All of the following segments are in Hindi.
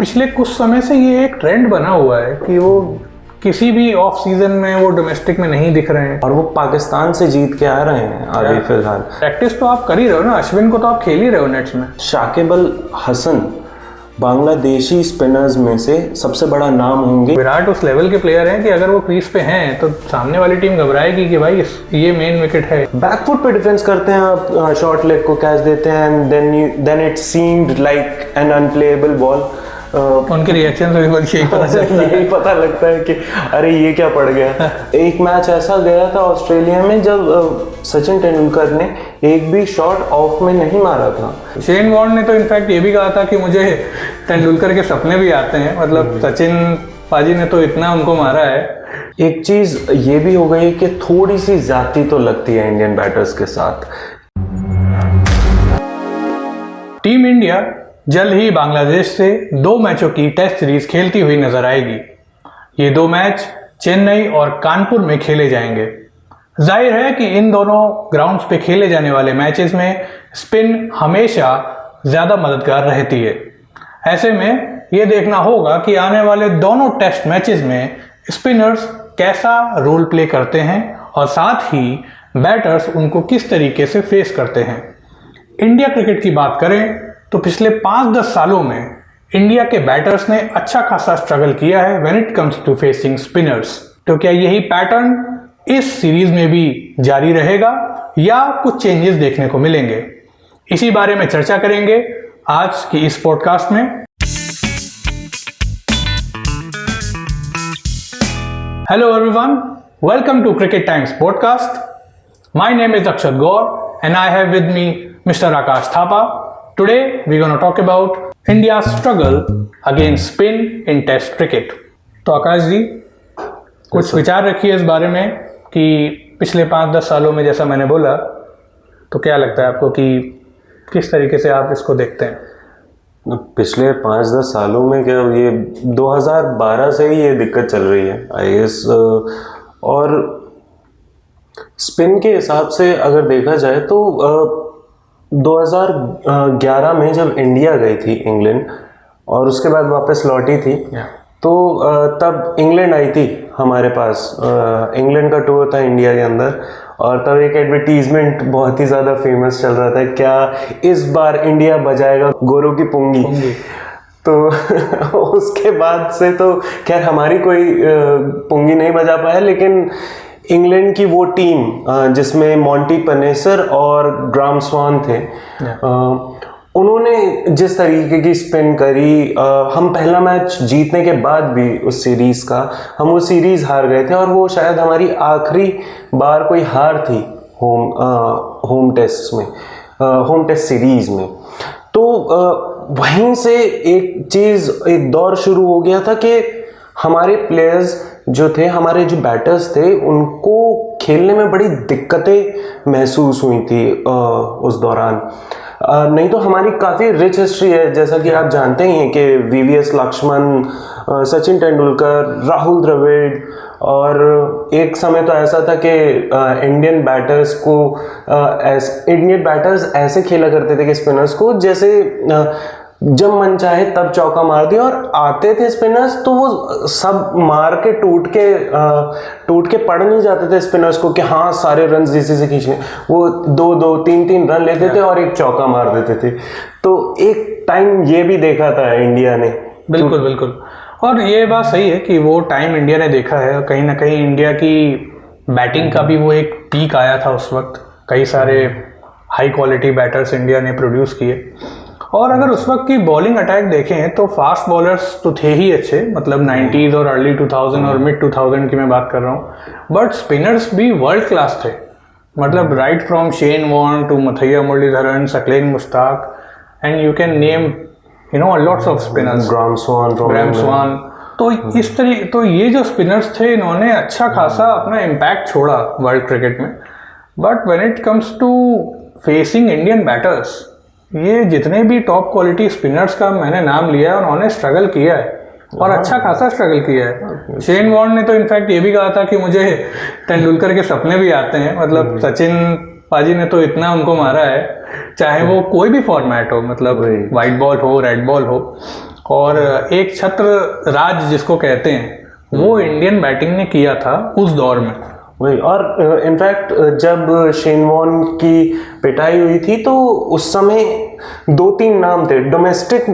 पिछले कुछ समय से ये एक ट्रेंड बना हुआ है कि वो किसी भी ऑफ सीजन में वो डोमेस्टिक में नहीं दिख रहे हैं और वो पाकिस्तान से जीत के आ रहे हैं अभी फिलहाल। प्रैक्टिस तो आप कर ही रहे हो ना, अश्विन को तो आप खेल ही रहे हो नेट्स में। शाकिब अल हसन बांग्लादेशी स्पिनर्स में से सबसे बड़ा नाम होंगे। विराट उस लेवल के प्लेयर हैं कि अगर वो क्रीज पे हैं तो सामने वाली टीम घबराएगी कि भाई ये मेन विकेट है। बैकफुट पे डिफेंस करते हैं आप, शॉर्ट लेग को कैच देते हैं and then it seemed like an unplayable ball. उनके रिएक्शन से भी यही पता लगता है कि अरे ये क्या पड़ गया। एक मैच ऐसा गया था ऑस्ट्रेलिया में जब सचिन तेंदुलकर ने एक भी शॉट ऑफ में नहीं मारा था। शेन वॉर्न ने तो इनफैक्ट ये भी कहा था कि मुझे तेंदुलकर के सपने भी आते हैं, मतलब सचिन पाजी ने तो इतना उनको मारा है। एक चीज ये भी हो गई कि थोड़ी सी ज्यादती तो लगती है इंडियन बैटर्स के साथ। टीम इंडिया जल्द ही बांग्लादेश से 2 मैचों की टेस्ट सीरीज खेलती हुई नजर आएगी। ये 2 मैच चेन्नई और कानपुर में खेले जाएंगे। जाहिर है कि इन दोनों ग्राउंड्स पे खेले जाने वाले मैचेस में स्पिन हमेशा ज़्यादा मददगार रहती है। ऐसे में ये देखना होगा कि आने वाले दोनों टेस्ट मैचेस में स्पिनर्स कैसा रोल प्ले करते हैं और साथ ही बैटर्स उनको किस तरीके से फेस करते हैं। इंडिया क्रिकेट की बात करें तो पिछले 5-10 सालों में इंडिया के बैटर्स ने अच्छा खासा स्ट्रगल किया है when it comes to facing spinners. तो क्या यही पैटर्न इस सीरीज में भी जारी रहेगा या कुछ चेंजेस देखने को मिलेंगे? इसी बारे में चर्चा करेंगे आज की इस पॉडकास्ट में। Hello everyone, welcome to Cricket Times podcast. My name is Akshat Gaur and I have with me mister Aakash Thapa. Today we're going to talk about India's struggle against spin in Test cricket. तो आकाश जी कुछ विचार रखिए इस बारे में कि पिछले 5-10 सालों में जैसा मैंने बोला, तो क्या लगता है आपको कि किस तरीके से आप इसको देखते हैं? पिछले 5-10 सालों में क्या, ये 2012 से ही ये दिक्कत चल रही है आई गेस। और स्पिन के हिसाब से अगर देखा जाए तो 2011 में जब इंडिया गई थी इंग्लैंड और उसके बाद वापस लौटी थी तो तब इंग्लैंड आई थी हमारे पास। इंग्लैंड का टूर था इंडिया के अंदर और तब एक एडवर्टीजमेंट बहुत ही ज़्यादा फेमस चल रहा था, क्या इस बार इंडिया बजाएगा गोरों की पुंगी। तो उसके बाद से तो खैर हमारी कोई पुंगी नहीं बजा पाया, लेकिन इंग्लैंड की वो टीम जिसमें मॉन्टी पनेसर और ग्राम स्वान थे, उन्होंने जिस तरीके की स्पिन करी, हम पहला मैच जीतने के बाद भी उस सीरीज़ का हम वो सीरीज़ हार गए थे और वो शायद हमारी आखिरी बार कोई हार थी होम टेस्ट सीरीज़ में। तो वहीं से एक चीज़, एक दौर शुरू हो गया था कि हमारे प्लेयर्स जो थे, हमारे जो बैटर्स थे, उनको खेलने में बड़ी दिक्कतें महसूस हुई थी उस दौरान। नहीं तो हमारी काफ़ी रिच हिस्ट्री है, जैसा कि आप जानते ही हैं कि वीवीएस लक्ष्मण, सचिन तेंदुलकर, राहुल द्रविड़, और एक समय तो ऐसा था कि इंडियन बैटर्स ऐसे खेला करते थे कि स्पिनर्स को जैसे जब मन चाहे तब चौका मार दिया, और आते थे स्पिनर्स तो वो सब मार के टूट के पड़ नहीं जाते थे स्पिनर्स को कि हाँ सारे रन इसी से खींचने। वो 2-2, 3-3 रन लेते थे और एक चौका मार देते थे। तो एक टाइम ये भी देखा था इंडिया ने। बिल्कुल। और ये बात सही है कि वो टाइम इंडिया ने देखा है, और कहीं ना कहीं इंडिया की बैटिंग का भी वो एक पीक आया था उस वक्त। कई सारे हाई क्वालिटी बैटर्स इंडिया ने प्रोड्यूस किए, और अगर उस वक्त की बॉलिंग अटैक देखें तो फास्ट बॉलर्स तो थे ही अच्छे, मतलब 90s और अर्ली 2000 और मिड 2000 की मैं बात कर रहा हूँ, बट स्पिनर्स भी वर्ल्ड क्लास थे। मतलब right from Shane Warne to Muttiah Muralitharan, Saqlain Mushtaq, and you can name lots of spinners, Graeme Swann. तो इस तरीके, तो ये जो स्पिनर्स थे इन्होंने अच्छा खासा अपना इम्पैक्ट छोड़ा वर्ल्ड क्रिकेट में। But when it comes to facing Indian batters, ये जितने भी टॉप क्वालिटी स्पिनर्स का मैंने नाम लिया है उन्होंने स्ट्रगल किया है, और अच्छा खासा स्ट्रगल किया है। शेन वॉर्न ने तो इनफैक्ट ये भी कहा था कि मुझे तेंदुलकर के सपने भी आते हैं, मतलब सचिन पाजी ने तो इतना उनको मारा है, चाहे वो कोई भी फॉर्मेट हो, मतलब वाइट बॉल हो, रेड बॉल हो। और एक छत्र राज जिसको कहते हैं वो इंडियन बैटिंग ने किया था उस दौर में। वही, और इनफैक्ट जब शेन वॉर्न की पिटाई हुई थी तो उस समय 2-3 नाम थे डोमेस्टिक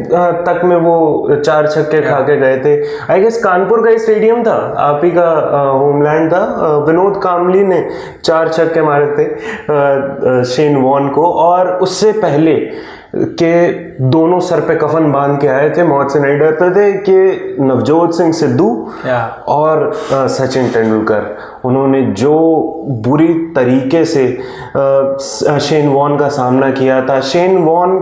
तक में, वो 4 छक्के खा के गए थे। आई गेस कानपुर का ही स्टेडियम था, आप ही का होमलैंड था, विनोद कामली ने 4 छक्के मारे थे शेन वॉर्न को। और उससे पहले के दोनों सर पे कफन बांध के आए थे, मौत से नहीं डरते थे, कि नवजोत सिंह सिद्धू और सचिन तेंदुलकर। उन्होंने जो बुरी तरीके से शेन वॉर्न का सामना किया था। Shane Warne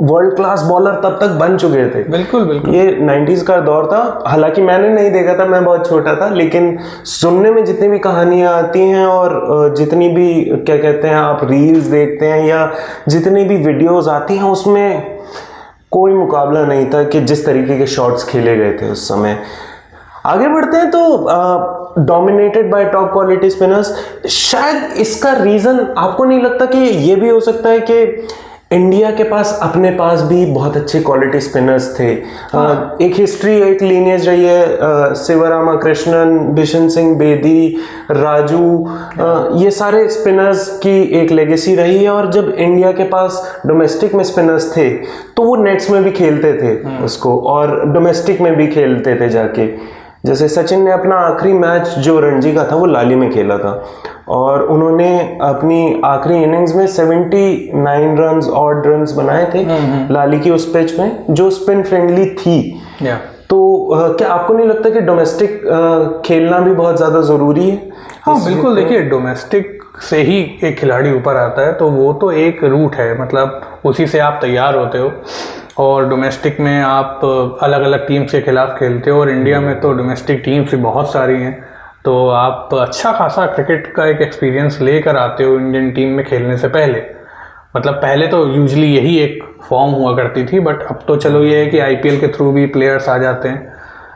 world class bowler तब तक बन चुके थे। बिल्कुल बिल्कुल, ये 90s का दौर था, हालांकि मैंने नहीं देखा था, मैं बहुत छोटा था, लेकिन सुनने में जितनी भी कहानियां आती हैं और जितनी भी क्या कहते हैं आप रील्स देखते हैं या जितनी भी वीडियोस आती हैं, उसमें कोई मुकाबला नहीं था कि जिस तरीके के शॉट्स खेले गए थे उस समय। आगे बढ़ते हैं तो dominated by top quality spinners. शायद इसका रीजन आपको नहीं लगता कि ये भी हो सकता है कि इंडिया के पास अपने पास भी बहुत अच्छे क्वालिटी स्पिनर्स थे। एक हिस्ट्री, एक लीनियज रही है, शिवरामाकृष्णन, बिशन सिंह बेदी, राजू, ये सारे स्पिनर्स की एक लेगेसी रही है। और जब इंडिया के पास डोमेस्टिक में स्पिनर्स थे तो वो नेट्स में भी खेलते थे उसको, और डोमेस्टिक में भी खेलते थे जाके। जैसे सचिन ने अपना आखिरी मैच जो रणजी का था वो लाली में खेला था, और उन्होंने अपनी आखिरी इनिंग्स में 79 रन्स ऑड रन्स बनाए थे लाली की उस पिच में, जो स्पिन फ्रेंडली थी। तो क्या आपको नहीं लगता कि डोमेस्टिक खेलना भी बहुत ज़्यादा ज़रूरी है? हाँ बिल्कुल, देखिए डोमेस्टिक से ही एक खिलाड़ी ऊपर आता है, तो वो तो एक रूट है, मतलब उसी से आप तैयार होते हो। और डोमेस्टिक में आप अलग अलग टीम्स के खिलाफ खेलते हो, और इंडिया में तो डोमेस्टिक टीम्स भी बहुत सारी हैं, तो आप अच्छा खासा क्रिकेट का एक एक्सपीरियंस लेकर आते हो इंडियन टीम में खेलने से पहले। मतलब पहले तो यूजुअली यही एक फॉर्म हुआ करती थी, बट अब तो चलो ये है कि आईपीएल के थ्रू भी प्लेयर्स आ जाते हैं,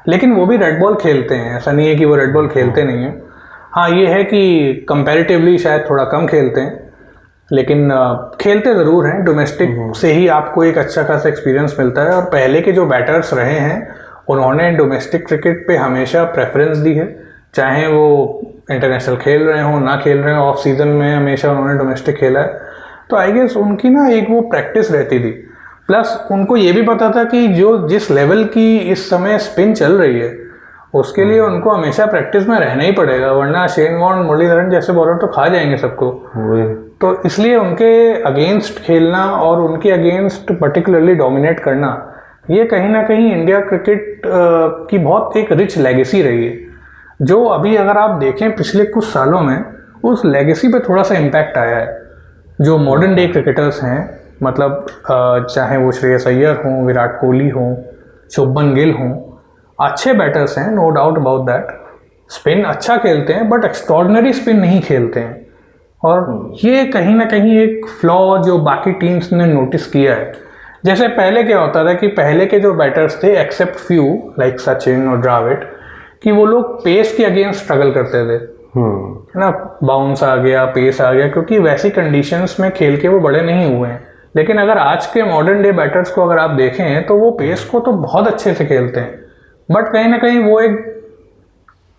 लेकिन वो भी रेड बॉल खेलते हैं, ऐसा नहीं है कि वो रेड बॉल खेलते नहीं हैं। हाँ ये है कि कंपैरेटिवली शायद थोड़ा कम खेलते हैं, लेकिन खेलते ज़रूर हैं। डोमेस्टिक से ही आपको एक अच्छा खासा एक्सपीरियंस मिलता है, और पहले के जो बैटर्स रहे हैं उन्होंने डोमेस्टिक क्रिकेट पे हमेशा प्रेफरेंस दी है, चाहे वो इंटरनेशनल खेल रहे हों ना खेल रहे हों, ऑफ सीजन में हमेशा उन्होंने डोमेस्टिक खेला है। तो आई गेस उनकी ना एक वो प्रैक्टिस रहती थी, प्लस उनको ये भी पता था कि जो जिस लेवल की इस समय स्पिन चल रही है उसके लिए उनको हमेशा प्रैक्टिस में रहना ही पड़ेगा, वरना शेन वॉर्न, मुरलीधरन जैसे बॉलर तो खा जाएंगे सबको। तो इसलिए उनके अगेंस्ट खेलना और उनके अगेंस्ट पर्टिकुलरली डोमिनेट करना, ये कहीं ना कहीं इंडिया क्रिकेट की बहुत एक रिच लेगेसी रही है, जो अभी अगर आप देखें पिछले कुछ सालों में उस लेगेसी पे थोड़ा सा इम्पैक्ट आया है। जो मॉडर्न डे क्रिकेटर्स हैं, मतलब चाहे वो श्रेयस अय्यर हों, विराट कोहली हों, शुभमन गिल हों, अच्छे बैटर्स हैं, no doubt about that. Spin अच्छा खेलते हैं बट एक्स्ट्रॉर्डिनरी स्पिन नहीं खेलते हैं, और ये कहीं ना कहीं एक फ्लॉ जो बाकी टीम्स ने नोटिस किया है। जैसे पहले क्या होता था कि पहले के जो बैटर्स थे, एक्सेप्ट फ्यू लाइक सचिन और द्रविड़, कि वो लोग पेस के अगेंस्ट स्ट्रगल करते थे, है ना, बाउंस आ गया, पेस आ गया, क्योंकि वैसी कंडीशंस में खेल के वो बड़े नहीं हुए हैं। लेकिन अगर आज के मॉडर्न डे बैटर्स को अगर आप देखें तो वो पेस को तो बहुत अच्छे से खेलते हैं, बट कहीं ना कहीं वो एक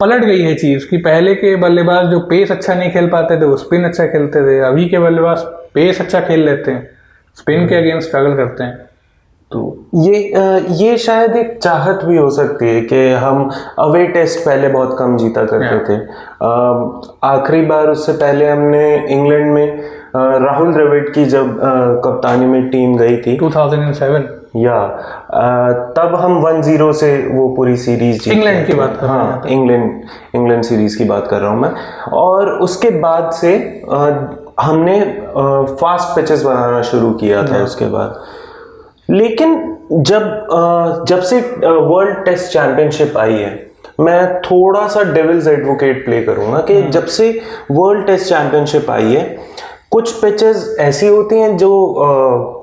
पलट गई है चीज़ कि पहले के बल्लेबाज जो पेस अच्छा नहीं खेल पाते थे वो स्पिन अच्छा खेलते थे, अभी के बल्लेबाज पेस अच्छा खेल लेते हैं, स्पिन के अगेंस्ट स्ट्रगल करते हैं। तो ये शायद एक चाहत भी हो सकती है कि हम अवे टेस्ट पहले बहुत कम जीता करते थे। आखिरी बार उससे पहले हमने इंग्लैंड में राहुल द्रविड़ की जब कप्तानी में टीम गई थी 2007, या तब हम 1-0 से वो पूरी सीरीज जीते। इंग्लैंड की बात कर रहा हूँ। हाँ, इंग्लैंड सीरीज की बात कर रहा हूँ मैं। और उसके बाद से हमने फास्ट पिचेस बनाना शुरू किया था उसके बाद। लेकिन जब से वर्ल्ड टेस्ट चैंपियनशिप आई है, मैं थोड़ा सा डेविल्स एडवोकेट प्ले करूंगा कि जब से वर्ल्ड टेस्ट चैंपियनशिप आई है, कुछ पिचेस ऐसी होती हैं जो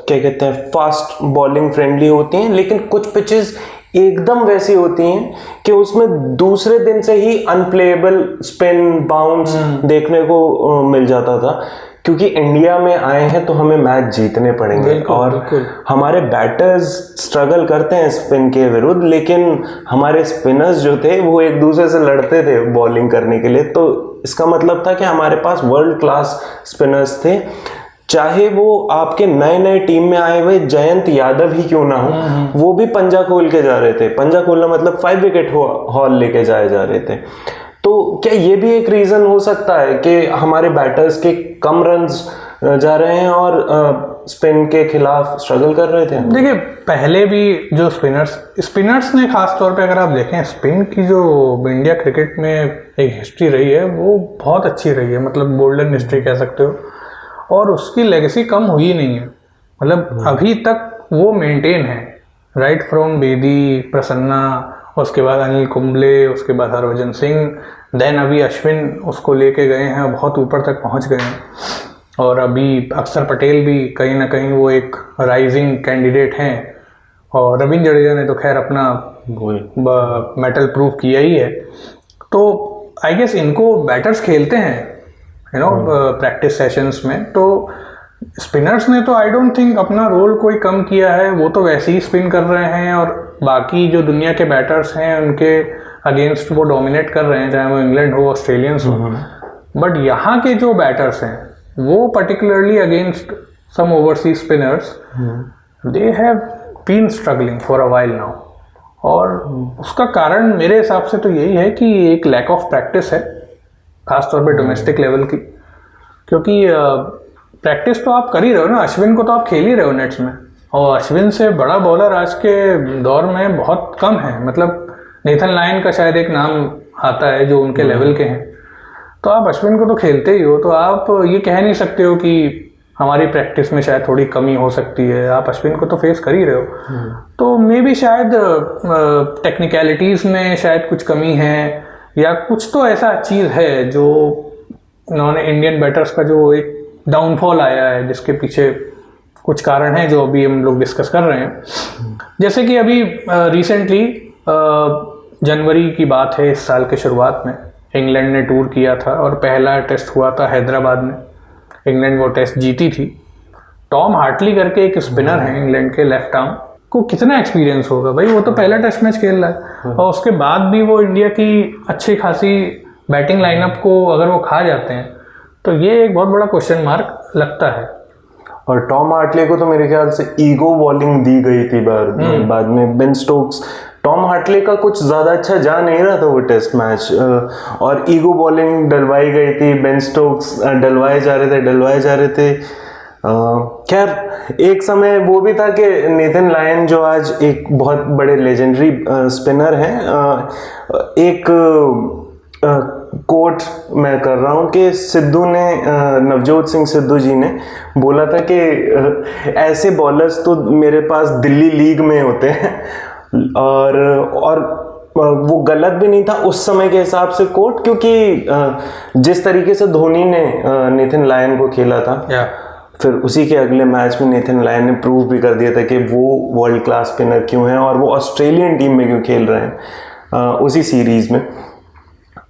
क्या कहते हैं फास्ट बॉलिंग फ्रेंडली होती हैं, लेकिन कुछ पिचेस एकदम वैसी होती हैं कि उसमें दूसरे दिन से ही अनप्लेएबल स्पिन बाउंस देखने को मिल जाता था। क्योंकि इंडिया में आए हैं तो हमें मैच जीतने पड़ेंगे और हमारे बैटर्स स्ट्रगल करते हैं स्पिन के विरुद्ध, लेकिन हमारे स्पिनर्स जो थे वो एक दूसरे से लड़ते थे बॉलिंग करने के लिए। तो इसका मतलब था कि हमारे पास वर्ल्ड क्लास स्पिनर्स थे, चाहे वो आपके नए नए टीम में आए हुए जयंत यादव ही क्यों ना हो, वो भी पंजा खोल के जा रहे थे। पंजा खोलना मतलब 5 विकेट हॉल लेके जाए जा रहे थे। तो क्या ये भी एक रीजन हो सकता है कि हमारे बैटर्स के कम रन्स जा रहे हैं और स्पिन के खिलाफ स्ट्रगल कर रहे थे? देखिए, पहले भी जो स्पिनर्स ने खास तौर पे अगर आप देखें, स्पिन की जो इंडिया क्रिकेट में एक हिस्ट्री रही है वो बहुत अच्छी रही है, मतलब गोल्डन हिस्ट्री कह सकते हो, और उसकी लेगेसी कम हुई नहीं है। मतलब अभी तक वो मेंटेन है, राइट फ्रॉम बेदी, प्रसन्ना, उसके बाद अनिल कुंबले, उसके बाद हरभजन सिंह, देन अभी अश्विन उसको लेके गए हैं, बहुत ऊपर तक पहुंच गए हैं। और अभी अक्षर पटेल भी कहीं ना कहीं वो एक राइजिंग कैंडिडेट हैं, और रविंद्र जडेजा ने तो खैर अपना मेटल प्रूव किया ही है। तो आई गेस इनको बैटर्स खेलते हैं प्रैक्टिस सेशंस में, तो स्पिनर्स ने तो आई डोंट थिंक अपना रोल कोई कम किया है, वो तो वैसे ही स्पिन कर रहे हैं, और बाकी जो दुनिया के बैटर्स हैं उनके अगेंस्ट वो डोमिनेट कर रहे हैं, चाहे वो इंग्लैंड हो, ऑस्ट्रेलियंस हो। बट यहाँ के जो बैटर्स हैं वो particularly against some overseas spinners, they have been struggling for a while now. और उसका कारण मेरे हिसाब से तो यही है कि एक लैक ऑफ प्रैक्टिस है, खासतौर पे डोमेस्टिक लेवल की, क्योंकि प्रैक्टिस तो आप कर ही रहे हो ना। अश्विन को तो आप खेल ही रहे हो नेट्स में, और अश्विन से बड़ा बॉलर आज के दौर में बहुत कम है। मतलब नेथन लायन का शायद एक नाम आता है जो उनके लेवल के हैं, तो आप अश्विन को तो खेलते ही हो, तो आप ये कह नहीं सकते हो कि हमारी प्रैक्टिस में शायद थोड़ी कमी हो सकती है, आप अश्विन को तो फेस कर ही रहे हो। तो मे बी शायद टेक्निकलिटीज़ में शायद कुछ कमी है, या कुछ तो ऐसा चीज़ है जो इन्होंने इंडियन बैटर्स का जो एक डाउनफॉल आया है, जिसके पीछे कुछ कारण हैं जो अभी हम लोग डिस्कस कर रहे हैं। जैसे कि अभी रिसेंटली जनवरी की बात है, इस साल के शुरुआत में इंग्लैंड ने टूर किया था और पहला टेस्ट हुआ था हैदराबाद में। इंग्लैंड वो टेस्ट जीती थी। टॉम हार्टली करके एक स्पिनर है इंग्लैंड के, लेफ्ट आर्म, को कितना एक्सपीरियंस होगा भाई, वो तो पहला टेस्ट मैच खेल रहा है, और उसके बाद भी वो इंडिया की अच्छी खासी बैटिंग लाइनअप को अगर वो खा जाते हैं तो ये एक बहुत बड़ा क्वेश्चन मार्क लगता है। और टॉम हार्टली को तो मेरे ख्याल से ईगो बॉलिंग दी गई थी बाद में। बेन स्टोक्स टॉम हार्टली का कुछ ज़्यादा अच्छा जा नहीं रहा था वो टेस्ट मैच, और ईगो बॉलिंग डलवाई गई थी। बेन स्टोक्स डलवाए जा रहे थे। खैर एक समय वो भी था कि नेथन लायन, जो आज एक बहुत बड़े लेजेंडरी स्पिनर हैं, एक कोट मैं कर रहा हूँ कि सिद्धू ने, नवजोत सिंह सिद्धू जी ने बोला था कि ऐसे बॉलर्स तो मेरे पास दिल्ली लीग में होते हैं, और वो गलत भी नहीं था उस समय के हिसाब से कोट, क्योंकि जिस तरीके से धोनी ने नेथन लायन को खेला था, फिर उसी के अगले मैच में नेथन लायन ने प्रूव भी कर दिया था कि वो वर्ल्ड क्लास स्पिनर क्यों है और वो ऑस्ट्रेलियन टीम में क्यों खेल रहे हैं उसी सीरीज में।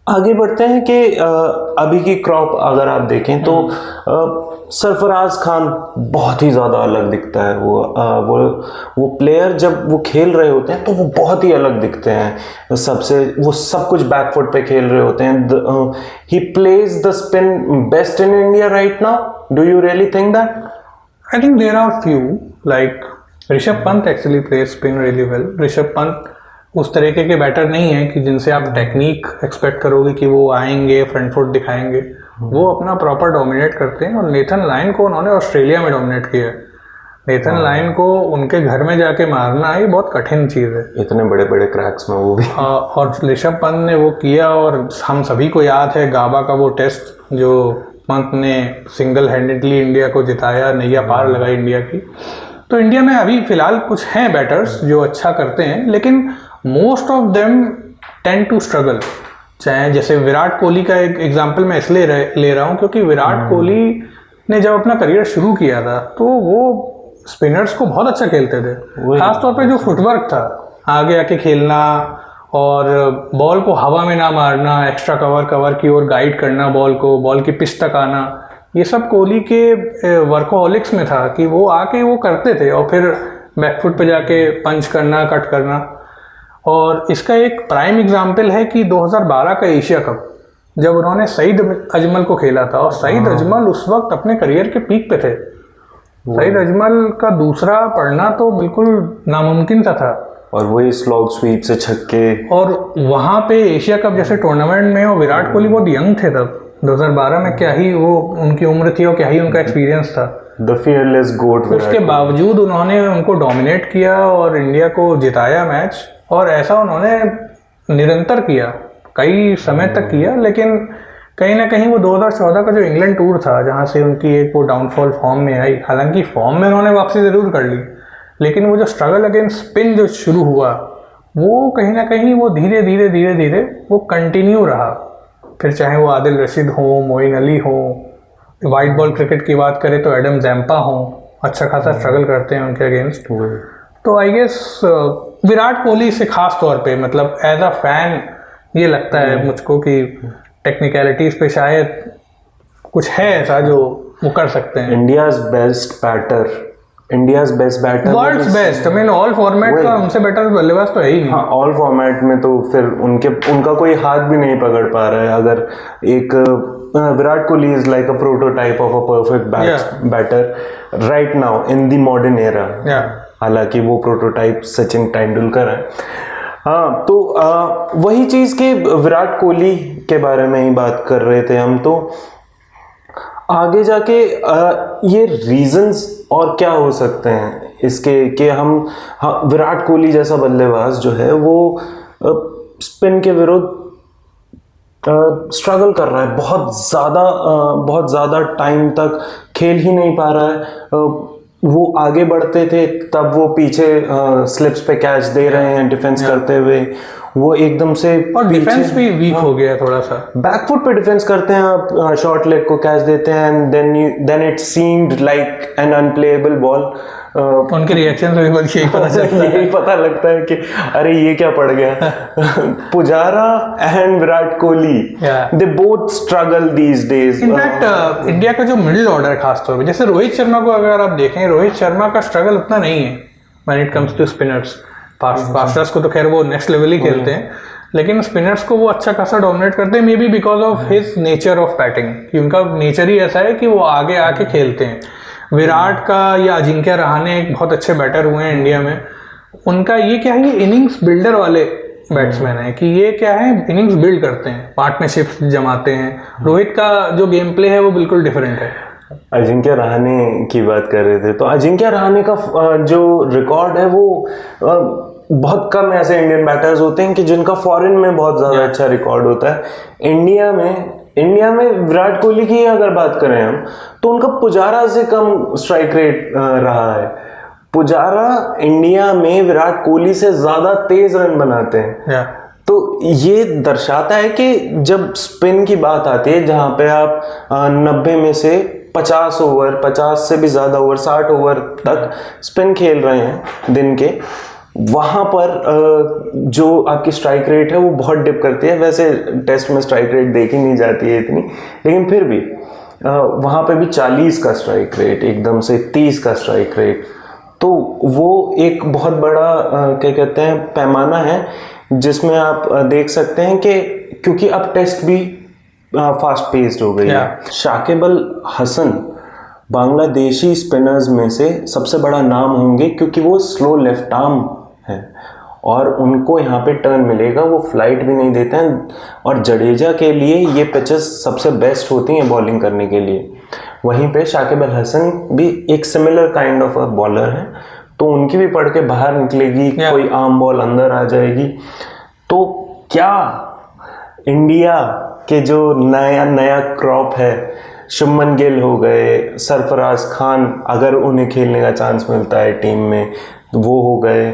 आगे बढ़ते हैं कि अभी की क्रॉप अगर आप देखें तो सरफराज खान बहुत ही ज़्यादा अलग दिखता है। वो प्लेयर जब वो खेल रहे होते हैं तो वो बहुत ही अलग दिखते हैं सबसे। वो सब कुछ बैकफुट पे खेल रहे होते हैं। He plays the spin best in India right now. Do you really think that? I think there are few, like Rishabh Pant actually plays spin really well. Rishabh Pant उस तरीके के बैटर नहीं है कि जिनसे आप टेक्निक एक्सपेक्ट करोगे कि वो आएंगे फ्रंट फुट दिखाएंगे। वो अपना प्रॉपर डोमिनेट करते हैं, और नेथन लायन को उन्होंने ऑस्ट्रेलिया में डोमिनेट किया है। नेथन लायन को उनके घर में जाके मारना ये बहुत कठिन चीज़ है, इतने बड़े बड़े क्रैक्स में वो भी। और ऋषभ पंत ने वो किया, और हम सभी को याद है गाबा का वो टेस्ट जो पंत ने सिंगल हैंडेडली इंडिया को जिताया, नैया पार लगाई इंडिया की। तो इंडिया में अभी फिलहाल कुछ हैं बैटर्स जो अच्छा करते हैं, लेकिन most of them tend to struggle. चाहे जैसे विराट कोहली का एक एग्जांपल मैं इसलिए ले रहा हूँ क्योंकि विराट कोहली ने जब अपना करियर शुरू किया था तो वो स्पिनर्स को बहुत अच्छा खेलते थे। खासतौर पे जो फुटवर्क था, आगे आके खेलना और बॉल को हवा में ना मारना, एक्स्ट्रा कवर की ओर गाइड करना बॉल को, बॉल की पिच तक आना, ये सब कोहली के वर्कोहॉलिक्स में था कि वो आके वो करते थे और फिर बैकफुट पे जाके पंच करना, कट करना। और इसका एक प्राइम एग्जाम्पल है कि 2012 का एशिया कप जब उन्होंने सईद अजमल को खेला था, और सईद अजमल उस वक्त अपने करियर के पीक पे थे। सईद अजमल का दूसरा पढ़ना तो बिल्कुल नामुमकिन सा था, और वही स्लॉग स्वीप से छक्के। और वहाँ पे एशिया कप जैसे टूर्नामेंट में, और विराट कोहली बहुत यंग थे तब 2012 में, क्या ही वो उनकी उम्र थी और क्या ही उनका एक्सपीरियंस था। द फियरलेस गोट। उसके बावजूद उन्होंने उनको डोमिनेट किया और इंडिया को जिताया मैच, और ऐसा उन्होंने निरंतर किया, कई समय तक किया। लेकिन कहीं ना कहीं वो 2014 का जो इंग्लैंड टूर था, जहाँ से उनकी एक वो डाउनफॉल फॉर्म में आई, हालांकि फॉर्म में उन्होंने वापसी ज़रूर कर ली, लेकिन वो जो स्ट्रगल अगेंस्ट स्पिन जो शुरू हुआ, वो कहीं ना कहीं वो धीरे धीरे वो कंटिन्यू रहा। फिर चाहे वो आदिल रशीद हो, मोइन अली हो, वाइट बॉल क्रिकेट की बात करें तो एडम जैम्पा हो, अच्छा खासा स्ट्रगल करते हैं उनके अगेंस्ट। तो आई गेस विराट कोहली से खास तौर पे, मतलब एज अ फैन ये लगता है मुझको कि टेक्निकलिटीज पे शायद कुछ है ऐसा जो वो कर सकते हैं। India's best batter, world's best, I mean all format का उनसे बेटर बल्लेबाज तो है ही नहीं। हाँ, ऑल फॉर्मेट में तो फिर उनका कोई हाथ भी नहीं पकड़ पा रहा है। अगर एक Virat Kohli is like a prototype of a perfect batter right now in the modern era. हालांकि वो प्रोटोटाइप सचिन तेंदुलकर है। हाँ, तो वही चीज के विराट कोहली के बारे में ही बात कर रहे थे हम। तो आगे जाके ये रीजंस और क्या हो सकते हैं इसके कि हम विराट कोहली जैसा बल्लेबाज जो है वो स्पिन के विरुद्ध स्ट्रगल कर रहा है, बहुत ज़्यादा टाइम तक खेल ही नहीं पा रहा है। वो आगे बढ़ते थे तब वो पीछे स्लिप्स पे कैच दे रहे हैं डिफेंस करते हुए, वो एकदम से, और डिफेंस भी वीक हो गया थोड़ा सा। बैकफुट पे डिफेंस करते हैं आप, शॉर्ट लेग को कैच देते हैं, and then it seemed like an unplayable ball. उनके रिएक्शन से भी बल्कि यही पता लगता है कि अरे ये क्या पड़ गया। Pujara and Virat Kohli, they both struggle these days. In fact India का जो मिडिल ऑर्डर खासतौर पे, जैसे रोहित शर्मा को अगर आप देखें, रोहित शर्मा का स्ट्रगल उतना नहीं है when it comes to spinners. Fasters को तो खैर वो नेक्स्ट लेवल ही खेलते हैं, लेकिन स्पिनर्स को वो अच्छा खासा डोमिनेट करते हैं, may be because of his nature of batting, कि उनका नेचर ही ऐसा है कि वो आगे आके खेलते हैं। विराट का या अजिंक्य रहाणे एक बहुत अच्छे बैटर हुए हैं इंडिया में, उनका ये क्या है, ये इनिंग्स बिल्डर वाले बैट्समैन है, कि ये क्या है, इनिंग्स बिल्ड करते हैं, पार्टनरशिप जमाते हैं। रोहित का जो गेम प्ले है वो बिल्कुल डिफरेंट है। अजिंक्य रहाणे की बात कर रहे थे, तो अजिंक्य रहाणे का जो रिकॉर्ड है वो बहुत कम ऐसे इंडियन बैटर्स होते हैं कि जिनका फॉरेन में बहुत ज़्यादा अच्छा रिकॉर्ड होता है। इंडिया में विराट कोहली की अगर बात करें हम, तो उनका पुजारा से कम स्ट्राइक रेट रहा है। पुजारा इंडिया में विराट कोहली से ज़्यादा तेज रन बनाते हैं। तो ये दर्शाता है कि जब स्पिन की बात आती है, जहाँ पे आप 90 में से 50 ओवर, 50 से भी ज़्यादा ओवर, 60 ओवर तक स्पिन खेल रहे हैं दिन के, वहाँ पर जो आपकी स्ट्राइक रेट है वो बहुत डिप करती है। वैसे टेस्ट में स्ट्राइक रेट देखी नहीं जाती है इतनी, लेकिन फिर भी वहाँ पे भी 40 का स्ट्राइक रेट, एकदम से 30 का स्ट्राइक रेट, तो वो एक बहुत बड़ा क्या कहते हैं पैमाना है, जिसमें आप देख सकते हैं कि क्योंकि अब टेस्ट भी फास्ट पेस्ड हो गई है। शाकिब अल हसन बांग्लादेशी स्पिनर्स में से सबसे बड़ा नाम होंगे, क्योंकि वो स्लो लेफ्ट आर्म है और उनको यहाँ पे टर्न मिलेगा, वो फ्लाइट भी नहीं देते हैं। और जडेजा के लिए ये पिचेस सबसे बेस्ट होती हैं बॉलिंग करने के लिए। वहीं पे शाकिब अल हसन भी एक similar kind of a bowler है, तो उनकी भी पढ़ के बाहर निकलेगी, कोई आर्म बॉल अंदर आ जाएगी। तो क्या इंडिया के जो नया क्रॉप है, शुभमन गिल हो गए, सरफराज खान, अगर उन्हें खेलने का चांस मिलता है टीम में तो वो हो गए,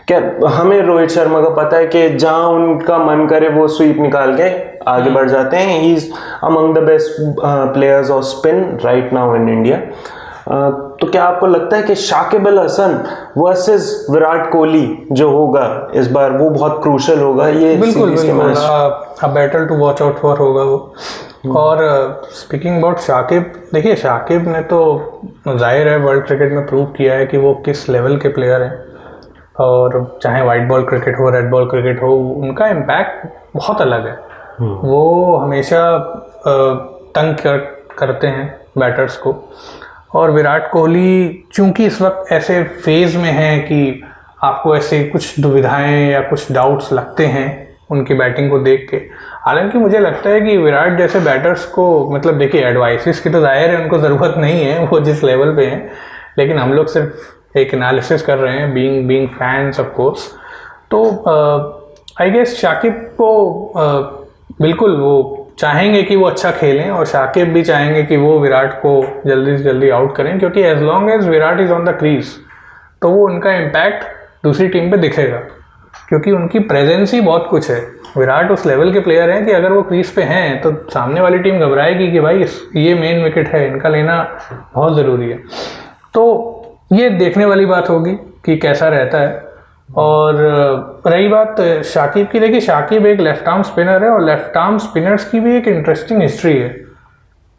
क्या हमें रोहित शर्मा का पता है कि जहां उनका मन करे वो स्वीप निकाल के आगे बढ़ जाते हैं। He is among the best players off spin right now in India. तो क्या आपको लगता है कि शाकिब अल हसन वर्सेस विराट कोहली जो होगा इस बार वो बहुत क्रूशल होगा? ये बिल्कुल battle to watch out for होगा वो। और स्पीकिंग अबाउट शाकिब, देखिए शाकिब ने तो जाहिर है वर्ल्ड क्रिकेट में प्रूव किया है कि वो किस लेवल के प्लेयर हैं, और चाहे वाइट बॉल क्रिकेट हो, रेड बॉल क्रिकेट हो, उनका इम्पैक्ट बहुत अलग है। वो हमेशा तंग करते हैं बैटर्स को, और विराट कोहली चूंकि इस वक्त ऐसे फेज में हैं कि आपको ऐसे कुछ दुविधाएं या कुछ डाउट्स लगते हैं उनकी बैटिंग को देख के। हालांकि मुझे लगता है कि विराट जैसे बैटर्स को, मतलब देखिए एडवाइसेस की तो जाहिर है उनको ज़रूरत नहीं है, वो जिस लेवल पे हैं, लेकिन हम लोग सिर्फ एक एनालिसिस कर रहे हैं, बीइंग फैंस ऑफ कोर्स। तो आई गेस शाकिब को बिल्कुल वो चाहेंगे कि वो अच्छा खेलें, और शाकिब भी चाहेंगे कि वो विराट को जल्दी से जल्दी आउट करें, क्योंकि as long as Virat is on the crease तो वो उनका इम्पैक्ट दूसरी टीम पे दिखेगा, क्योंकि उनकी प्रेजेंस ही बहुत कुछ है। विराट उस लेवल के प्लेयर हैं कि अगर वो क्रीज पे हैं तो सामने वाली टीम घबराएगी कि भाई ये मेन विकेट है, इनका लेना बहुत ज़रूरी है। तो ये देखने वाली बात होगी कि कैसा रहता है। और रही बात शाकिब की, देखिए शाकिब एक लेफ्ट आर्म स्पिनर है, और लेफ्ट आर्म स्पिनर्स की भी एक इंटरेस्टिंग हिस्ट्री है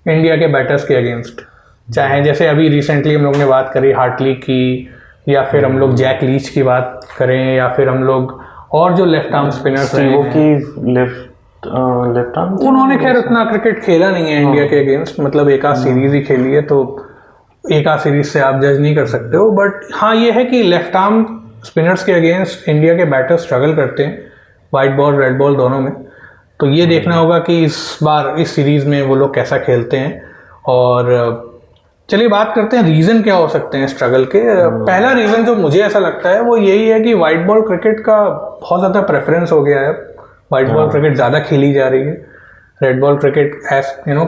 इंडिया के बैटर्स के अगेंस्ट। चाहे जैसे अभी रिसेंटली हम लोग ने बात करी हार्टली की, या फिर हम लोग जैक लीच की बात करें, या फिर हम लोग और जो लेफ्ट आर्म स्पिनर्स रहे हैं, लेफ्ट आर्म उन्होंने खैर उतना क्रिकेट खेला नहीं है इंडिया के अगेंस्ट, मतलब एक आध सीरीज ही खेली है, तो एक आध सीरीज से आप जज नहीं कर सकते हो। बट हाँ ये है कि लेफ्ट आर्म स्पिनर्स के अगेंस्ट इंडिया के बैटर्स स्ट्रगल करते हैं, वाइट बॉल रेड बॉल दोनों में। तो ये देखना होगा कि इस बार इस सीरीज़ में वो लोग कैसा खेलते हैं। और चलिए बात करते हैं रीज़न क्या हो सकते हैं स्ट्रगल के। पहला रीज़न जो मुझे ऐसा लगता है वो यही है कि वाइट बॉल क्रिकेट का बहुत ज़्यादा प्रेफरेंस हो गया है, वाइट बॉल क्रिकेट ज़्यादा खेली जा रही है, रेड बॉल क्रिकेट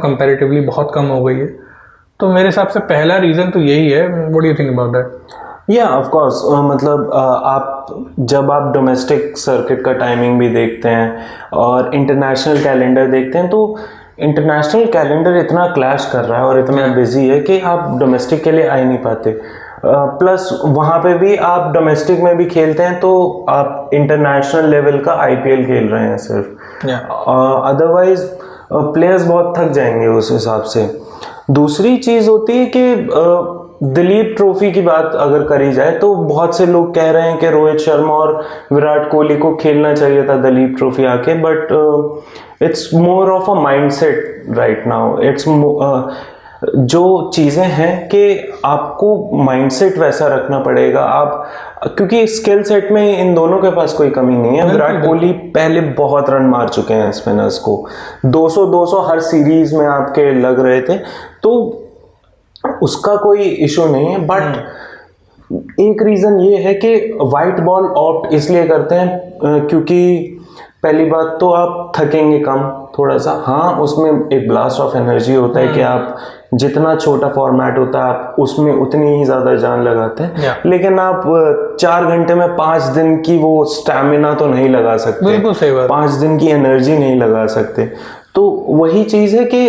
कंपैरेटिवली बहुत कम हो गई है। तो मेरे हिसाब से पहला रीज़न तो यही है। What do you think about that? या ऑफ कोर्स, मतलब जब आप डोमेस्टिक सर्किट का टाइमिंग भी देखते हैं और इंटरनेशनल कैलेंडर देखते हैं, तो इंटरनेशनल कैलेंडर इतना क्लैश कर रहा है और इतना बिजी है कि आप डोमेस्टिक के लिए आ ही नहीं पाते। प्लस वहाँ पे भी आप डोमेस्टिक में भी खेलते हैं तो आप इंटरनेशनल लेवल का आईपीएल खेल रहे हैं सिर्फ, अदरवाइज प्लेयर्स बहुत थक जाएंगे उस हिसाब से। दूसरी चीज़ होती है कि दिलीप ट्रॉफी की बात अगर करी जाए तो बहुत से लोग कह रहे हैं कि रोहित शर्मा और विराट कोहली को खेलना चाहिए था दिलीप ट्रॉफी आके, but it's more of a mindset right now. It's जो चीज़ें हैं कि आपको माइंडसेट वैसा रखना पड़ेगा आप, क्योंकि स्किल सेट में इन दोनों के पास कोई कमी नहीं है। विराट कोहली पहले बहुत रन मार चुके हैं स्पिनर्स को, 200 हर सीरीज में आपके लग रहे थे, तो उसका कोई इशू नहीं है। बट एक रीज़न ये है कि वाइट बॉल ऑप्ट इसलिए करते हैं क्योंकि पहली बात तो आप थकेंगे कम थोड़ा सा। हाँ, उसमें एक ब्लास्ट ऑफ एनर्जी होता है कि आप जितना छोटा फॉर्मेट होता है आप उसमें उतनी ही ज़्यादा जान लगाते हैं, लेकिन आप 4 घंटे में 5 दिन की वो स्टैमिना तो नहीं लगा सकते। बिल्कुल सही बात। 5 दिन की एनर्जी नहीं लगा सकते। तो वही चीज़ है कि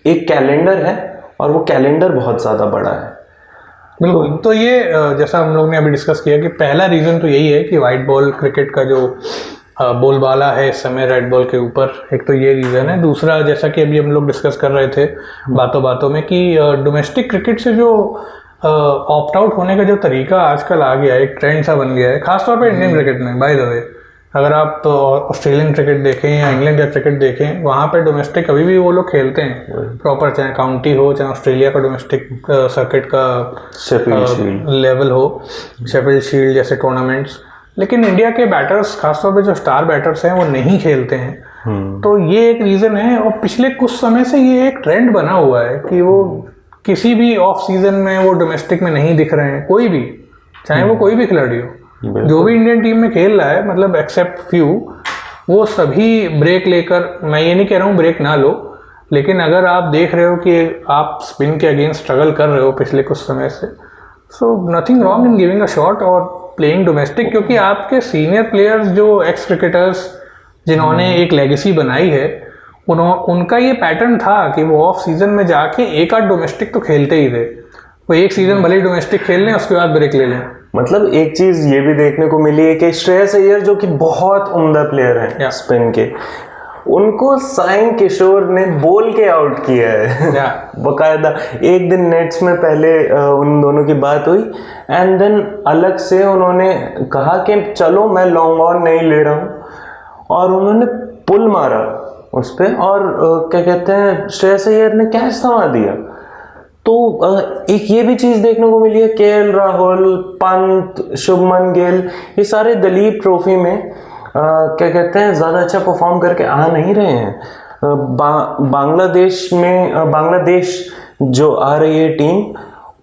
एक कैलेंडर है और वो कैलेंडर बहुत ज़्यादा बड़ा है। बिल्कुल। तो ये जैसा हम लोग ने अभी डिस्कस किया कि पहला रीज़न तो यही है कि वाइट बॉल क्रिकेट का जो बोलबाला है इस समय रेड बॉल के ऊपर, एक तो ये रीज़न है। दूसरा, जैसा कि अभी हम लोग डिस्कस कर रहे थे बातों बातों में, कि डोमेस्टिक क्रिकेट से जो ऑप्ट आउट होने का जो तरीका आजकल आ गया है, एक ट्रेंड सा बन गया है, खासतौर पर इंडियन क्रिकेट में। बाय द वे, अगर आप ऑस्ट्रेलियन क्रिकेट देखें या इंग्लैंड का क्रिकेट देखें, वहाँ पे डोमेस्टिक अभी भी वो लोग खेलते हैं प्रॉपर, चाहे काउंटी हो, चाहे ऑस्ट्रेलिया का डोमेस्टिक सर्किट का लेवल हो, शेफील्ड शील्ड जैसे टूर्नामेंट्स। लेकिन इंडिया के बैटर्स, खासतौर पे जो स्टार बैटर्स हैं, वो नहीं खेलते हैं। तो ये एक रीज़न है। और पिछले कुछ समय से ये एक ट्रेंड बना हुआ है कि वो किसी भी ऑफ सीजन में वो डोमेस्टिक में नहीं दिख रहे हैं, कोई भी, चाहे वो कोई भी खिलाड़ी हो, जो भी इंडियन टीम में खेल रहा है, मतलब एक्सेप्ट फ्यू, वो सभी ब्रेक लेकर, मैं ये नहीं कह रहा हूँ ब्रेक ना लो, लेकिन अगर आप देख रहे हो कि आप स्पिन के अगेंस्ट स्ट्रगल कर रहे हो पिछले कुछ समय से, so nothing wrong in giving a shot और प्लेइंग डोमेस्टिक। क्योंकि आपके सीनियर प्लेयर्स जो एक्स क्रिकेटर्स जिन्होंने एक लेगेसी बनाई है, उनका ये पैटर्न था कि वो ऑफ सीजन में जाके एक आध डोमेस्टिक तो खेलते ही थे। वो एक सीजन भले ही डोमेस्टिक खेल लें, उसके बाद ब्रेक ले लें। मतलब एक चीज ये भी देखने को मिली है कि श्रेयस अय्यर, जो कि बहुत उम्दा प्लेयर है स्पिन के, उनको साई किशोर ने बोल के आउट किया है बकायदा। एक दिन नेट्स में पहले उन दोनों की बात हुई एंड देन अलग से उन्होंने कहा कि चलो मैं लॉन्ग ऑन नहीं ले रहा हूँ, और उन्होंने पुल मारा उस पे, और क्या कहते हैं श्रेयस अय्यर ने कैच थमा दिया। तो एक ये भी चीज़ देखने को मिली है, केएल राहुल, पंत, शुभमन गिल, ये सारे दलीप ट्रॉफी में क्या कहते हैं ज़्यादा अच्छा परफॉर्म करके आ नहीं रहे हैं। बांग्लादेश में बांग्लादेश जो आ रही है टीम,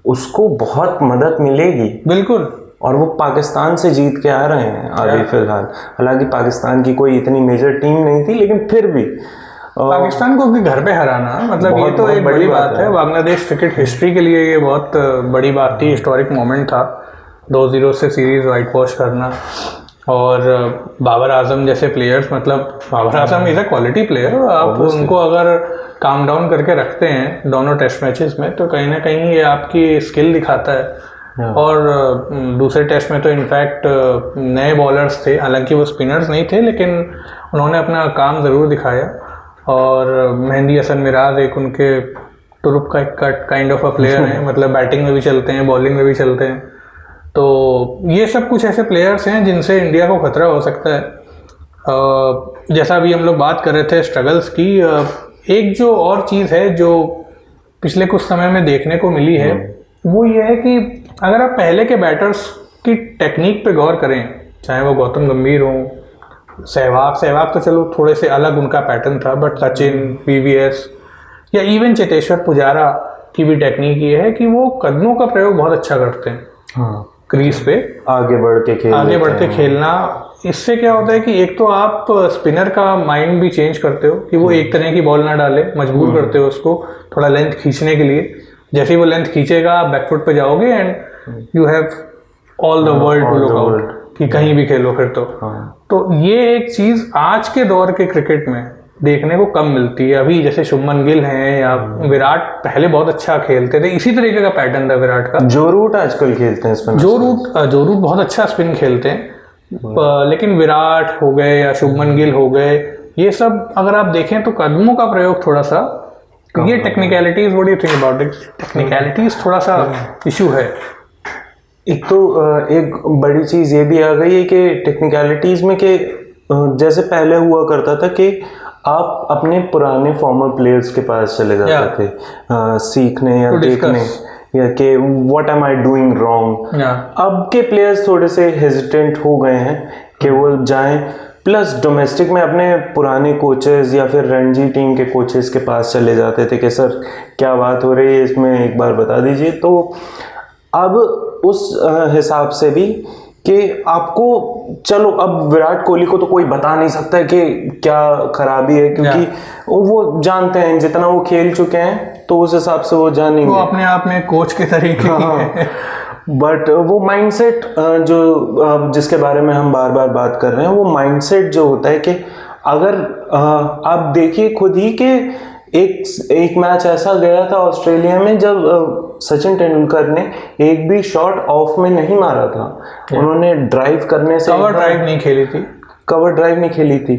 उसको बहुत मदद मिलेगी बिल्कुल, और वो पाकिस्तान से जीत के आ रहे हैं अभी फिलहाल। हालांकि पाकिस्तान की कोई इतनी मेजर टीम नहीं थी, लेकिन फिर भी पाकिस्तान को भी घर पे हराना, मतलब ये तो एक बड़ी बात है। बांग्लादेश क्रिकेट हिस्ट्री के लिए ये बहुत बड़ी बात थी, हिस्टोरिक मोमेंट था 2-0 से सीरीज वाइट वॉश करना। और बाबर आजम जैसे प्लेयर्स, मतलब Babar Azam is a quality player, आप उनको अगर काम डाउन करके रखते हैं दोनों टेस्ट मैचेस में, तो कहीं ना कहीं ये आपकी स्किल दिखाता है। और दूसरे टेस्ट में तो इनफैक्ट नए बॉलर्स थे, हालांकि वो स्पिनर्स नहीं थे, लेकिन उन्होंने अपना काम ज़रूर दिखाया। और मेहंदी हसन मिराज एक उनके तुरुप का cut kind of a player हैं, मतलब बैटिंग में भी चलते हैं, बॉलिंग में भी चलते हैं। तो ये सब कुछ ऐसे प्लेयर्स हैं जिनसे इंडिया को खतरा हो सकता है। जैसा अभी हम लोग बात कर रहे थे स्ट्रगल्स की, एक जो और चीज़ है जो पिछले कुछ समय में देखने को मिली है, वो ये है कि अगर आप पहले के बैटर्स की टेक्निक पे गौर करें, चाहे वो गौतम गंभीर हों, सहवाग तो चलो थोड़े से अलग उनका पैटर्न था, बट सचिन, वीवीएस या इवन चेतेश्वर पुजारा की भी टेक्निक ये है कि वो कदमों का प्रयोग बहुत अच्छा करते हैं। हाँ, क्रीज पे आगे बढ़ के खेलना। इससे क्या होता है कि एक तो आप स्पिनर का माइंड भी चेंज करते हो कि वो एक तरह की बॉल ना डाले, मजबूर करते हो उसको थोड़ा लेंथ खींचने के लिए। जैसे ही वो लेंथ खींचेगा आप बैकफुट पे जाओगे and you have all the world to look out, कि कहीं भी खेलो फिर तो ये एक चीज़ आज के दौर के क्रिकेट में देखने को कम मिलती है। अभी जैसे शुभमन गिल हैं या विराट पहले बहुत अच्छा खेलते थे, इसी तरीके का पैटर्न था विराट का। जो रूट आजकल खेलते हैं स्पिन, जो रूट बहुत अच्छा स्पिन खेलते हैं, लेकिन विराट हो गए या शुभमन गिल हो गए, ये सब अगर आप देखें तो कदमों का प्रयोग थोड़ा सा, ये technicalities, what do you think about it, technicalities थोड़ा सा इशू है। एक तो एक बड़ी चीज़ ये भी आ गई है कि टेक्निकलिटीज़ में कि जैसे पहले हुआ करता था कि आप अपने पुराने फॉर्मर प्लेयर्स के पास चले जाते थे सीखने या देखने, या कि what am I doing wrong. अब के प्लेयर्स थोड़े से हेजिटेंट हो गए हैं कि वो जाएं, प्लस डोमेस्टिक में अपने पुराने कोचेस या फिर रणजी टीम के कोचेस के पास चले जाते थे कि सर क्या बात हो रही है इसमें, एक बार बता दीजिए। तो अब उस हिसाब से भी कि आपको, चलो अब विराट कोहली को तो कोई बता नहीं सकता है कि क्या खराबी है, क्योंकि वो जानते हैं जितना वो खेल चुके हैं, तो उस हिसाब से वो जानेंगे, वो अपने आप में कोच के तरीके हैं। बट वो माइंडसेट जो जिसके बारे में हम बार बार बात कर रहे हैं, वो माइंडसेट जो होता है कि अगर आप देखिए खुद ही कि एक मैच ऐसा गया था ऑस्ट्रेलिया में जब सचिन तेंदुलकर ने एक भी शॉट ऑफ में नहीं मारा था। उन्होंने ड्राइव करने से कवर ड्राइव नहीं खेली थी।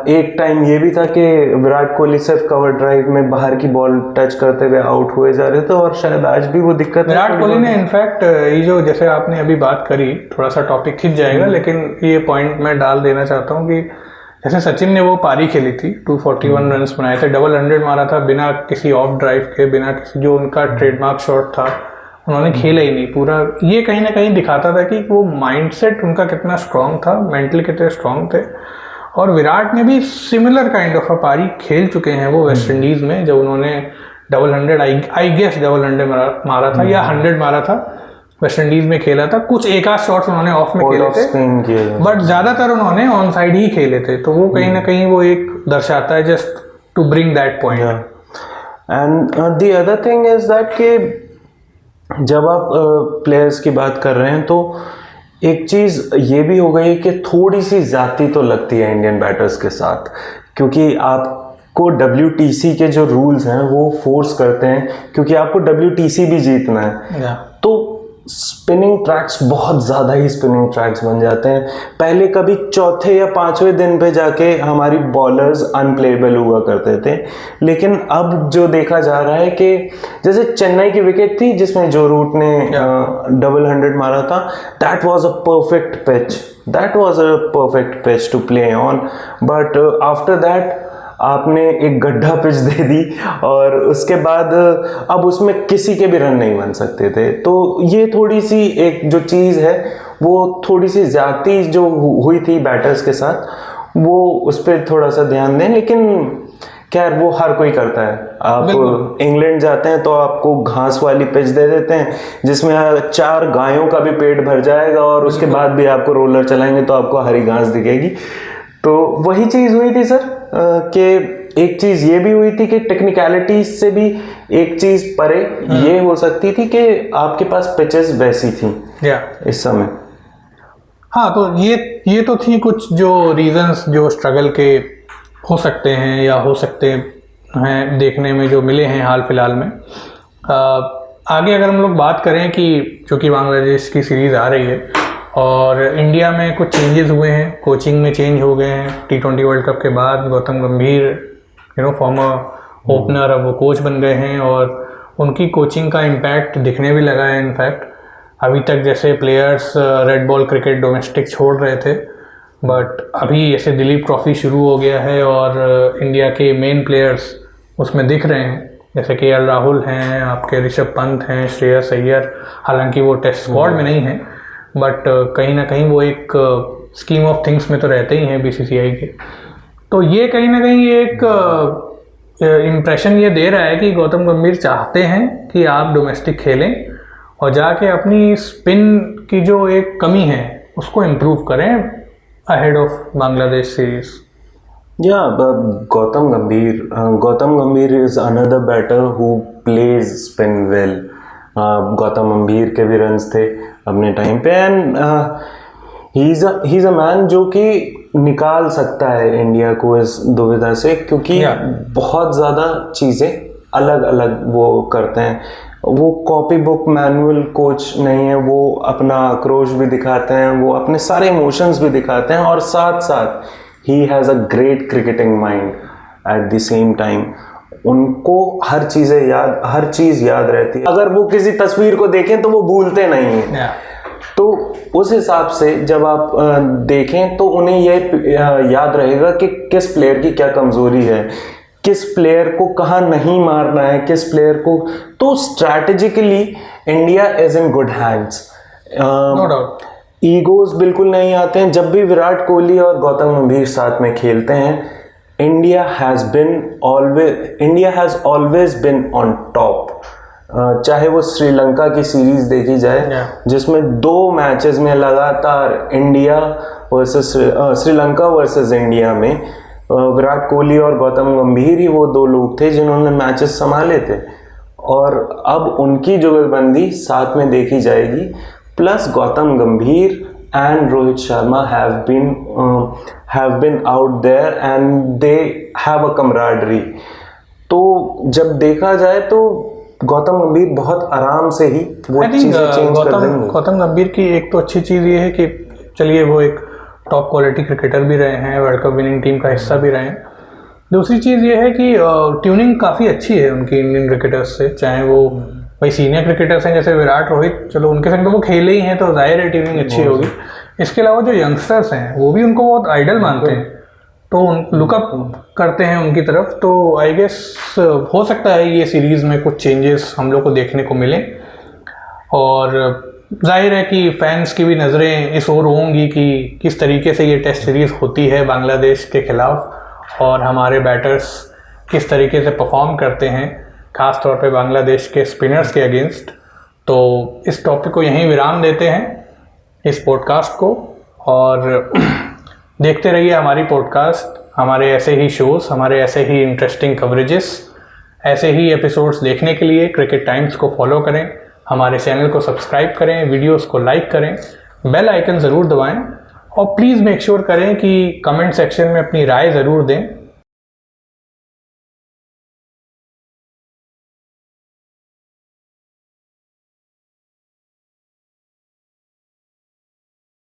एक टाइम ये भी था कि विराट कोहली सिर्फ कवर ड्राइव में बाहर की बॉल टच करते हुए आउट हुए जा रहे थे, और शायद आज भी वो दिक्कत है। विराट कोहली ने इनफैक्ट ये जो जैसे आपने अभी बात करी, थोड़ा सा टॉपिक खिंच जाएगा, लेकिन ये पॉइंट मैं डाल देना चाहता हूँ कि जैसे सचिन ने वो पारी खेली थी, 241 रन्स बनाए थे, डबल 100 मारा था बिना किसी ऑफ ड्राइव के, बिना किसी जो उनका ट्रेडमार्क शॉट था उन्होंने खेला ही नहीं पूरा। ये कहीं ना कहीं दिखाता था कि वो माइंडसेट उनका कितना स्ट्रांग था, मेंटली कितने स्ट्रांग थे। और विराट ने भी सिमिलर काइंड ऑफ अ पारी खेल चुके हैं वो वेस्ट इंडीज में, जब उन्होंने डबल 100 आई गेस डबल 100 मारा था या 100 मारा था, वेस्ट इंडीज में खेला था। कुछ एक आध शॉट्स उन्होंने ऑफ में खेले थे, बट ज्यादातर उन्होंने ऑन साइड ही खेले थे। तो वो कहीं ना कहीं वो एक दर्शाता है, just to bring that point. And the other thing is that कि जब आप प्लेयर्स की बात कर रहे हैं तो एक चीज़ ये भी हो गई कि थोड़ी सी ज़्यादती तो लगती है इंडियन बैटर्स के साथ, क्योंकि आपको WTC के जो रूल्स हैं वो फोर्स करते हैं, क्योंकि आपको WTC भी जीतना है। तो स्पिनिंग ट्रैक्स बहुत ज़्यादा ही स्पिनिंग ट्रैक्स बन जाते हैं। पहले कभी चौथे या पांचवें दिन पे जाके हमारी बॉलर्स अनप्लेएबल हुआ करते थे, लेकिन अब जो देखा जा रहा है कि जैसे चेन्नई की विकेट थी जिसमें जो रूट ने डबल 100 मारा था, that was a perfect pitch, that was a perfect pitch to play on, but after that आपने एक गड्ढा पिच दे दी और उसके बाद अब उसमें किसी के भी रन नहीं बन सकते थे। तो ये थोड़ी सी एक जो चीज़ है वो थोड़ी सी ज्यादती जो हुई थी बैटर्स के साथ, वो उस पर थोड़ा सा ध्यान दें। लेकिन खैर वो हर कोई करता है। आप इंग्लैंड जाते हैं तो आपको घास वाली पिच दे देते हैं जिसमें 4 गायों का भी पेट भर जाएगा और उसके बाद भी आपको रोलर चलाएंगे तो आपको हरी घास दिखेगी। तो वही चीज़ हुई थी सर कि एक चीज़ ये भी हुई थी कि टेक्निकलिटीज से भी एक चीज़ परे ये हो सकती थी कि आपके पास पिचेस वैसी थी इस समय। हाँ, तो ये तो थी कुछ जो रीजंस जो स्ट्रगल के हो सकते हैं या हो सकते हैं देखने में जो मिले हैं हाल फिलहाल में। आगे अगर हम लोग बात करें कि चूँकि बांग्लादेश की सीरीज़ आ रही है और इंडिया में कुछ चेंजेस हुए हैं, कोचिंग में चेंज हो गए हैं T20 वर्ल्ड कप के बाद। गौतम गंभीर फॉर्मर ओपनर अब वो कोच बन गए हैं और उनकी कोचिंग का इम्पैक्ट दिखने भी लगा है। इनफैक्ट अभी तक जैसे players red ball cricket domestic छोड़ रहे थे, बट अभी ऐसे दिलीप ट्रॉफी शुरू हो गया है और इंडिया के मेन प्लेयर्स उसमें दिख रहे हैं, जैसे KL राहुल हैं, आपके ऋषभ पंत हैं, श्रेयस अय्यर। हालांकि वो टेस्ट स्क्वाड में नहीं हैं, बट कहीं ना कहीं वो एक स्कीम ऑफ थिंग्स में तो रहते ही हैं BCCI के। तो ये कहीं ना कहीं एक इम्प्रेशन ये दे रहा है कि गौतम गंभीर चाहते हैं कि आप डोमेस्टिक खेलें और जाके अपनी स्पिन की जो एक कमी है उसको इम्प्रूव करें अहेड ऑफ बांग्लादेश सीरीज। या Gautam Gambhir is another batter who plays spin well. Gautam Gambhir के भी रन्स थे अपने टाइम पे and he is a man जो कि निकाल सकता है इंडिया को इस दुविधा से, क्योंकि बहुत ज़्यादा चीज़ें अलग अलग वो करते हैं। वो कॉपी बुक मैनुअल कोच नहीं है, वो अपना आक्रोश भी दिखाते हैं, वो अपने सारे इमोशंस भी दिखाते हैं और साथ साथ he has a great cricketing mind at the same time. उनको हर चीज़ याद रहती है। अगर वो किसी तस्वीर को देखें तो वो भूलते नहीं हैं। तो उस हिसाब से जब आप देखें तो उन्हें ये याद रहेगा कि किस प्लेयर की क्या कमज़ोरी है, किस प्लेयर को कहाँ नहीं मारना है, किस प्लेयर को। तो strategically India is in good hands, no doubt. Egos बिल्कुल नहीं आते हैं। जब भी विराट कोहली और गौतम गंभीर साथ में खेलते हैं, India has always been on top. चाहे वो श्रीलंका की सीरीज देखी जाए जिसमें 2 मैचेस में लगातार India versus Sri Lanka versus India में विराट कोहली और गौतम गंभीर ही वो 2 लोग थे जिन्होंने मैचेस संभाले थे। और अब उनकी जुगलबंदी साथ में देखी जाएगी। प्लस गौतम गंभीर and Rohit Sharma have been out there and they have a camaraderie। तो जब देखा जाए तो गौतम गंभीर बहुत आराम से ही वो चीजें चेंज कर देंगे। गौतम गंभीर की एक तो अच्छी चीज़ ये है कि चलिए वो एक टॉप क्वालिटी क्रिकेटर भी रहे हैं, वर्ल्ड कप विनिंग टीम का हिस्सा भी रहे हैं। दूसरी चीज़ ये है कि ट्यूनिंग काफ़ी अच्छी है उनकी इंडियन क्रिकेटर्स से, चाहे वो भाई सीनियर क्रिकेटर्स हैं जैसे विराट, रोहित, चलो उनके संग तो वो खेले ही हैं तो जाहिर है ट्यूनिंग अच्छी होगी। इसके अलावा जो यंगस्टर्स हैं वो भी उनको बहुत आइडल मानते हैं, तो लुकअप करते हैं उनकी तरफ। तो आई गेस हो सकता है ये सीरीज़ में कुछ चेंजेस हम लोग को देखने को मिले और जाहिर है कि फैंस की भी नज़रें इस ओर होंगी कि किस तरीके से ये टेस्ट सीरीज़ होती है बांग्लादेश के ख़िलाफ़ और हमारे बैटर्स किस तरीके से परफॉर्म करते हैं, ख़ास तौर पे बांग्लादेश के स्पिनर्स के अगेंस्ट। तो इस टॉपिक को यहीं विराम देते हैं, इस पॉडकास्ट को, और देखते रहिए हमारी पॉडकास्ट, हमारे ऐसे ही शोज़, हमारे ऐसे ही इंटरेस्टिंग कवरेजेस। ऐसे ही एपिसोड्स देखने के लिए क्रिकेट टाइम्स को फॉलो करें, हमारे चैनल को सब्सक्राइब करें, वीडियोस को लाइक करें, बेल आइकन ज़रूर दबाएं और प्लीज़ मेक श्योर करें कि कमेंट सेक्शन में अपनी राय ज़रूर दें